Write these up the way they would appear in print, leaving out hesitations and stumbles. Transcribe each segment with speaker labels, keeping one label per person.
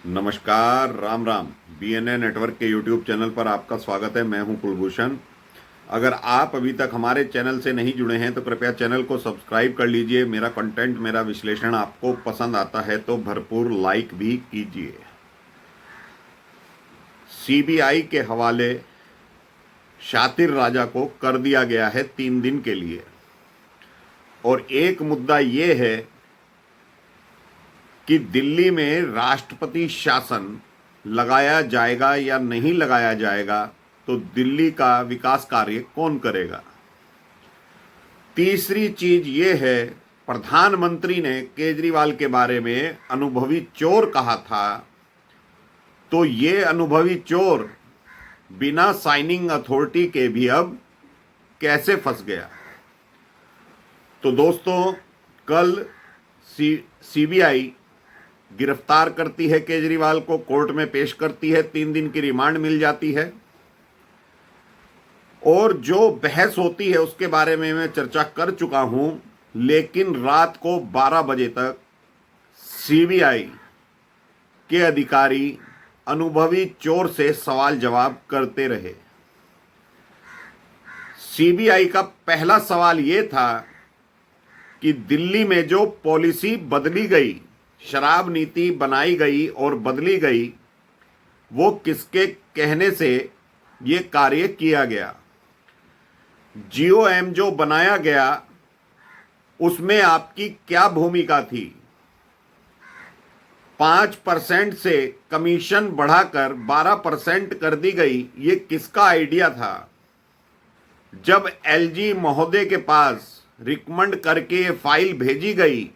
Speaker 1: नमस्कार, Ram Ram. BNA network के YouTube channel पर आपका स्वागत है। मैं हूं कुलभूषण। अगर आप अभी तक हमारे चैनल से नहीं जुड़े हैं तो कृपया चैनल को सब्सक्राइब कर लीजिए। मेरा कंटेंट, मेरा विश्लेषण आपको पसंद आता है तो भरपूर लाइक भी कीजिए। सीबीआई के हवाले शातिर राजा को कर दिया गया है 3 दिन के लिए। और एक मुद्दा ये है कि दिल्ली में राष्ट्रपति शासन लगाया जाएगा या नहीं लगाया जाएगा, तो दिल्ली का विकास कार्य कौन करेगा। तीसरी चीज ये है, प्रधानमंत्री ने केजरीवाल के बारे में अनुभवी चोर कहा था, तो ये अनुभवी चोर बिना साइनिंग अथॉरिटी के भी अब कैसे फंस गया। तो दोस्तों, कल सीबीआई गिरफ्तार करती है केजरीवाल को, कोर्ट में पेश करती है, 3 दिन की रिमांड मिल जाती है। और जो बहस होती है उसके बारे में मैं चर्चा कर चुका हूं, लेकिन रात को 12 बजे तक सीबीआई के अधिकारी अनुभवी चोर से सवाल जवाब करते रहे। सीबीआई का पहला सवाल यह था कि दिल्ली में जो पॉलिसी बदली गई, शराब नीति बनाई गई और बदली गई, वो किसके कहने से ये कार्य किया गया। जीओएम जो बनाया गया उसमें आपकी क्या भूमिका थी। 5% से कमीशन बढ़ाकर 12% कर दी गई, ये किसका आइडिया था। जब एलजी महोदय के पास रिकमेंड करके फाइल भेजी गई,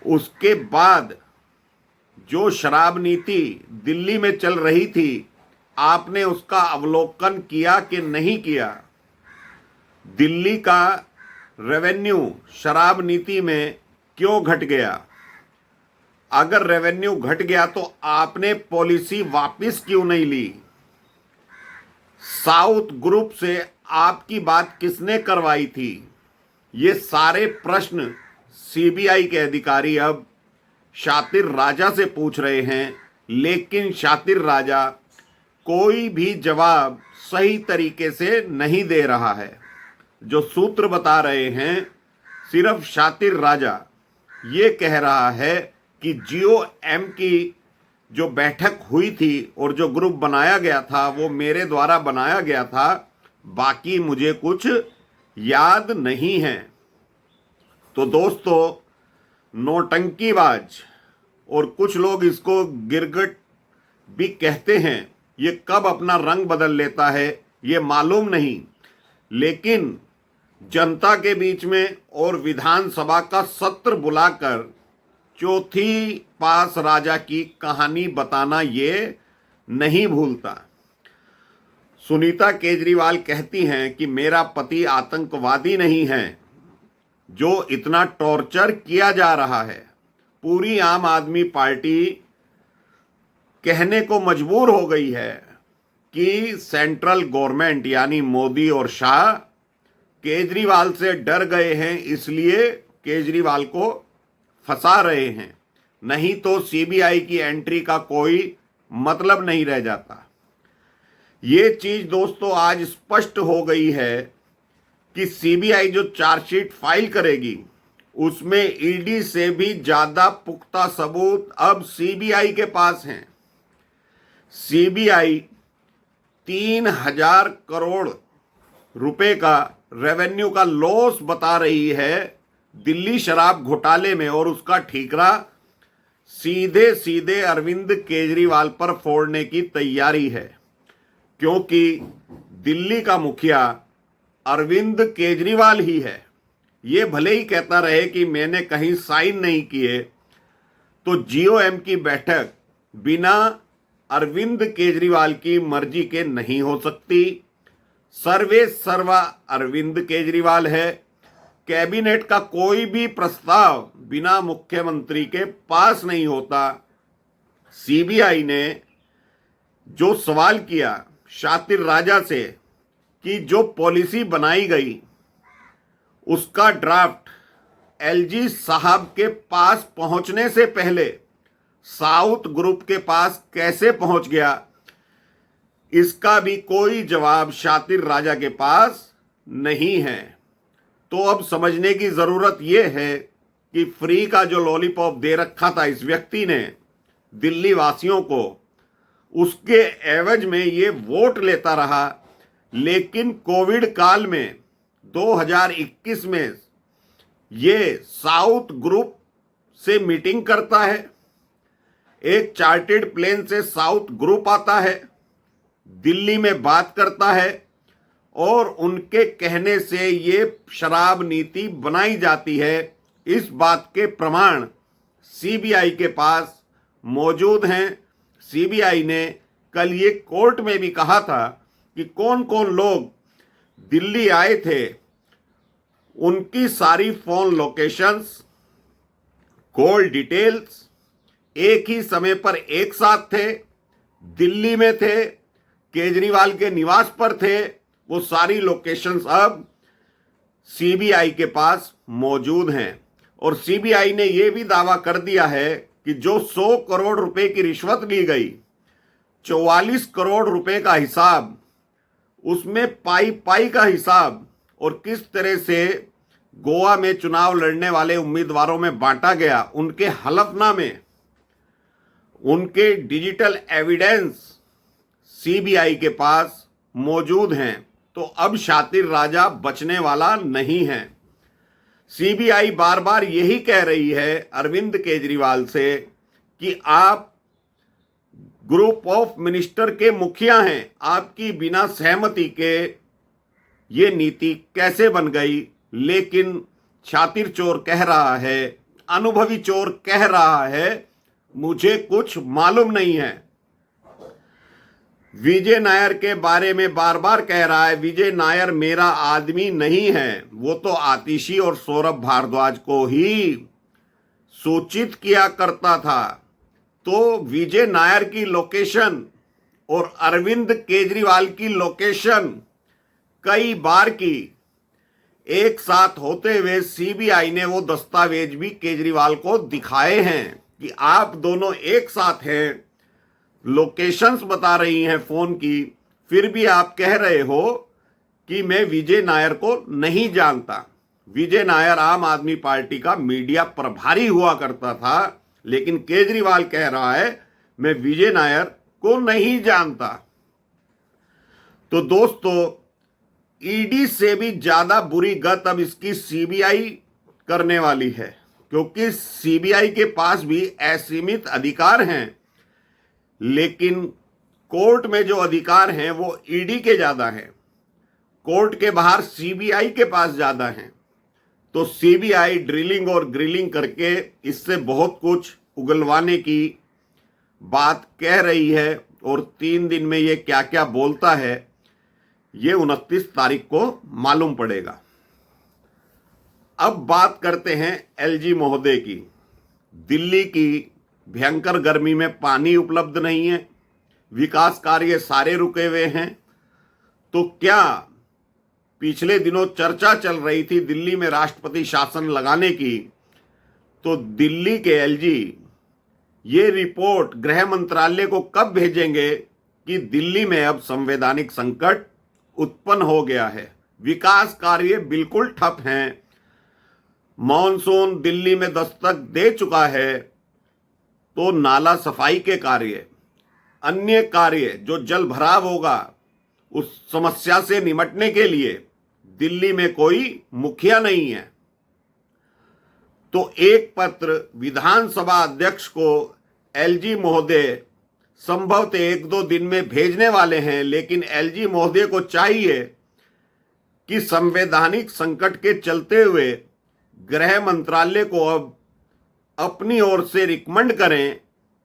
Speaker 1: उसके बाद जो शराब नीति दिल्ली में चल रही थी, आपने उसका अवलोकन किया कि नहीं किया। दिल्ली का रेवेन्यू शराब नीति में क्यों घट गया। अगर रेवेन्यू घट गया तो आपने पॉलिसी वापस क्यों नहीं ली। साउथ ग्रुप से आपकी बात किसने करवाई थी। ये सारे प्रश्न सीबीआई के अधिकारी अब शातिर राजा से पूछ रहे हैं, लेकिन शातिर राजा कोई भी जवाब सही तरीके से नहीं दे रहा है। जो सूत्र बता रहे हैं, सिर्फ शातिर राजा ये कह रहा है कि जीओएम की जो बैठक हुई थी और जो ग्रुप बनाया गया था वो मेरे द्वारा बनाया गया था, बाकी मुझे कुछ याद नहीं है। तो दोस्तों, नौटंकीबाज, और कुछ लोग इसको गिरगिट भी कहते हैं, ये कब अपना रंग बदल लेता है ये मालूम नहीं, लेकिन जनता के बीच में और विधानसभा का सत्र बुलाकर चौथी पास राजा की कहानी बताना ये नहीं भूलता। सुनीता केजरीवाल कहती हैं कि मेरा पति आतंकवादी नहीं है। जो इतना टॉर्चर किया जा रहा है, पूरी आम आदमी पार्टी कहने को मजबूर हो गई है कि सेंट्रल गवर्नमेंट यानी मोदी और शाह केजरीवाल से डर गए हैं, इसलिए केजरीवाल को फंसा रहे हैं, नहीं तो सीबीआई की एंट्री का कोई मतलब नहीं रह जाता। ये चीज दोस्तों आज स्पष्ट हो गई है कि सीबीआई जो चार्जशीट फाइल करेगी उसमें ईडी से भी ज्यादा पुख्ता सबूत अब सीबीआई के पास हैं। सीबीआई 3000 करोड़ रुपए का रेवेन्यू का लॉस बता रही है दिल्ली शराब घोटाले में, और उसका ठीकरा सीधे सीधे अरविंद केजरीवाल पर फोड़ने की तैयारी है, क्योंकि दिल्ली का मुखिया अरविंद केजरीवाल ही है। ये भले ही कहता रहे कि मैंने कहीं साइन नहीं किए, तो जीओएम की बैठक बिना अरविंद केजरीवाल की मर्जी के नहीं हो सकती। सर्वे सर्वा अरविंद केजरीवाल है। कैबिनेट का कोई भी प्रस्ताव बिना मुख्यमंत्री के पास नहीं होता। सीबीआई ने जो सवाल किया शातिर राजा से कि जो पॉलिसी बनाई गई उसका ड्राफ्ट एलजी साहब के पास पहुंचने से पहले साउथ ग्रुप के पास कैसे पहुंच गया, इसका भी कोई जवाब शातिर राजा के पास नहीं है। तो अब समझने की जरूरत यह है कि फ्री का जो लॉलीपॉप दे रखा था इस व्यक्ति ने दिल्ली वासियों को, उसके एवज में ये वोट लेता रहा। लेकिन कोविड काल में 2021 में ये साउथ ग्रुप से मीटिंग करता है, एक चार्टर्ड प्लेन से साउथ ग्रुप आता है, दिल्ली में बात करता है और उनके कहने से ये शराब नीति बनाई जाती है। इस बात के प्रमाण सीबीआई के पास मौजूद हैं। सीबीआई ने कल ये कोर्ट में भी कहा था कि कौन कौन लोग दिल्ली आए थे, उनकी सारी फोन लोकेशंस, कॉल डिटेल्स, एक ही समय पर एक साथ थे, दिल्ली में थे, केजरीवाल के निवास पर थे, वो सारी लोकेशंस अब सीबीआई के पास मौजूद हैं। और सीबीआई ने यह भी दावा कर दिया है कि जो 100 करोड़ रुपए की रिश्वत ली गई, 44 करोड़ रुपए का हिसाब, उसमें पाई पाई का हिसाब और किस तरह से गोवा में चुनाव लड़ने वाले उम्मीदवारों में बांटा गया, उनके हलफनामे, उनके डिजिटल एविडेंस सीबीआई के पास मौजूद हैं। तो अब शातिर राजा बचने वाला नहीं है। सीबीआई बार बार यही कह रही है अरविंद केजरीवाल से कि आप ग्रुप ऑफ मिनिस्टर के मुखिया हैं, आपकी बिना सहमति के ये नीति कैसे बन गई। लेकिन शातिर चोर कह रहा है, अनुभवी चोर कह रहा है, मुझे कुछ मालूम नहीं है। विजय नायर के बारे में बार बार कह रहा है, विजय नायर मेरा आदमी नहीं है, वो तो आतिशी और सौरभ भारद्वाज को ही सूचित किया करता था। तो विजय नायर की लोकेशन और अरविंद केजरीवाल की लोकेशन कई बार की एक साथ होते हुए सीबीआई ने वो दस्तावेज भी केजरीवाल को दिखाए हैं कि आप दोनों एक साथ हैं, लोकेशंस बता रही हैं फोन की, फिर भी आप कह रहे हो कि मैं विजय नायर को नहीं जानता। विजय नायर आम आदमी पार्टी का मीडिया प्रभारी हुआ करता था, लेकिन केजरीवाल कह रहा है मैं विजय नायर को नहीं जानता। तो दोस्तों, ईडी से भी ज्यादा बुरी गत अब इसकी सीबीआई करने वाली है, क्योंकि सीबीआई के पास भी असीमित अधिकार हैं, लेकिन कोर्ट में जो अधिकार हैं वो ईडी के ज्यादा हैं, कोर्ट के बाहर सीबीआई के पास ज्यादा हैं। तो सीबीआई ड्रिलिंग और ग्रिलिंग करके इससे बहुत कुछ उगलवाने की बात कह रही है, और 3 दिन में ये क्या क्या बोलता है ये 29 तारीख को मालूम पड़ेगा। अब बात करते हैं एलजी महोदय की। दिल्ली की भयंकर गर्मी में पानी उपलब्ध नहीं है, विकास कार्य सारे रुके हुए हैं। तो क्या पिछले दिनों चर्चा चल रही थी दिल्ली में राष्ट्रपति शासन लगाने की, तो दिल्ली के एलजी ये रिपोर्ट गृह मंत्रालय को कब भेजेंगे कि दिल्ली में अब संवैधानिक संकट उत्पन्न हो गया है, विकास कार्य बिल्कुल ठप हैं, मॉनसून दिल्ली में दस्तक दे चुका है, तो नाला सफाई के कार्य, अन्य कार्य जो जल भराव होगा उस समस्या से निपटने के लिए दिल्ली में कोई मुखिया नहीं है। तो एक पत्र विधानसभा अध्यक्ष को एलजी महोदय संभवतः 1-2 दिन में भेजने वाले हैं, लेकिन एलजी महोदय को चाहिए कि संवैधानिक संकट के चलते हुए गृह मंत्रालय को अब अपनी ओर से रिकमेंड करें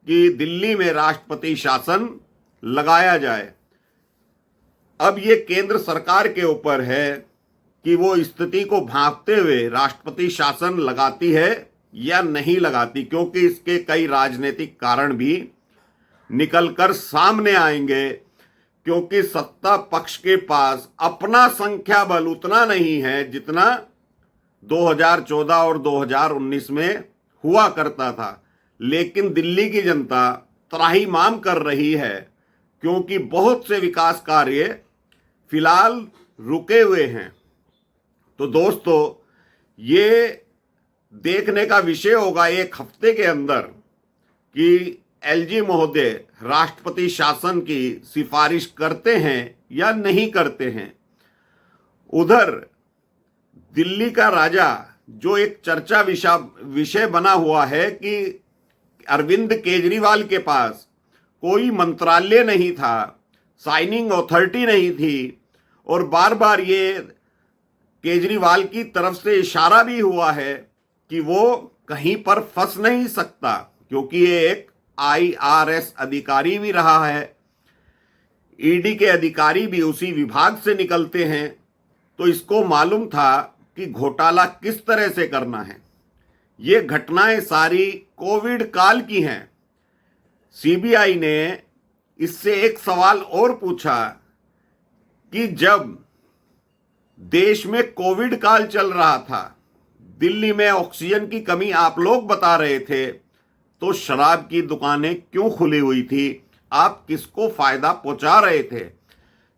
Speaker 1: कि दिल्ली में राष्ट्रपति शासन लगाया जाए। अब ये केंद्र सरकार के ऊपर है कि वो स्थिति को भांपते हुए राष्ट्रपति शासन लगाती है या नहीं लगाती, क्योंकि इसके कई राजनीतिक कारण भी निकलकर सामने आएंगे, क्योंकि सत्ता पक्ष के पास अपना संख्या बल उतना नहीं है जितना 2014 और 2019 में हुआ करता था। लेकिन दिल्ली की जनता त्राहिमाम कर रही है क्योंकि बहुत से विकास कार्य फिलहाल रुके हुए हैं। तो दोस्तों, ये देखने का विषय होगा एक हफ्ते के अंदर कि एलजी महोदय राष्ट्रपति शासन की सिफारिश करते हैं या नहीं करते हैं। उधर दिल्ली का राजा जो एक चर्चा विषय बना हुआ है कि अरविंद केजरीवाल के पास कोई मंत्रालय नहीं था, साइनिंग अथॉरिटी नहीं थी, और बार बार ये केजरीवाल की तरफ से इशारा भी हुआ है कि वो कहीं पर फंस नहीं सकता क्योंकि ये एक IRS अधिकारी भी रहा है, ईडी के अधिकारी भी उसी विभाग से निकलते हैं। तो इसको मालूम था कि घोटाला किस तरह से करना है। ये घटनाएं सारी कोविड काल की हैं। सीबीआई ने इससे एक सवाल और पूछा कि जब देश में कोविड काल चल रहा था, दिल्ली में ऑक्सीजन की कमी आप लोग बता रहे थे, तो शराब की दुकानें क्यों खुली हुई थी? आप किसको फायदा पहुंचा रहे थे?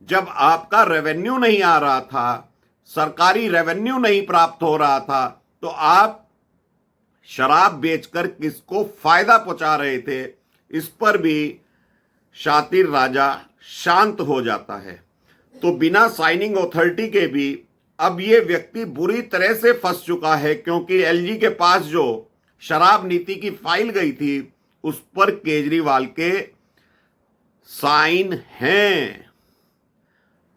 Speaker 1: जब आपका रेवेन्यू नहीं आ रहा था, सरकारी रेवेन्यू नहीं प्राप्त हो रहा था, तो आप शराब बेचकर किसको फायदा पहुंचा रहे थे? इस पर भी शातिर राजा शांत हो जाता है। तो बिना साइनिंग अथॉरिटी के भी अब ये व्यक्ति बुरी तरह से फंस चुका है क्योंकि एलजी के पास जो शराब नीति की फाइल गई थी उस पर केजरीवाल के साइन हैं।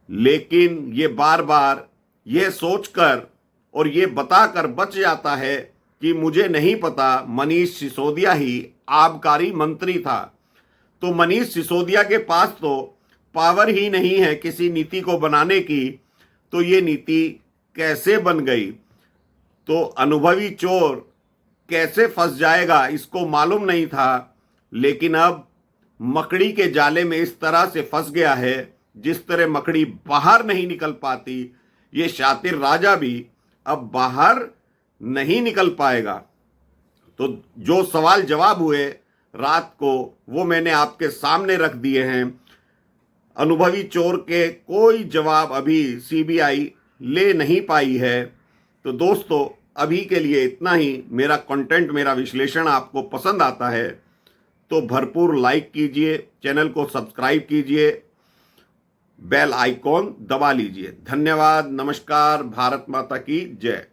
Speaker 1: लेकिन ये बार बार ये सोचकर और ये बताकर बच जाता है कि मुझे नहीं पता, मनीष सिसोदिया ही आबकारी मंत्री था। तो मनीष सिसोदिया के पास तो पावर ही नहीं है किसी नीति को बनाने की, तो ये नीति कैसे बन गई? तो अनुभवी चोर कैसे फंस जाएगा इसको मालूम नहीं था, लेकिन अब मकड़ी के जाले में इस तरह से फंस गया है जिस तरह मकड़ी बाहर नहीं निकल पाती, ये शातिर राजा भी अब बाहर नहीं निकल पाएगा। तो जो सवाल जवाब हुए रात को वो मैंने आपके सामने रख दिए हैं। अनुभवी चोर के कोई जवाब अभी सीबीआई ले नहीं पाई है। तो दोस्तों, अभी के लिए इतना ही। मेरा कंटेंट, मेरा विश्लेषण आपको पसंद आता है तो भरपूर लाइक कीजिए, चैनल को सब्सक्राइब कीजिए, बेल आइकॉन दबा लीजिए। धन्यवाद, नमस्कार, भारत माता की जय।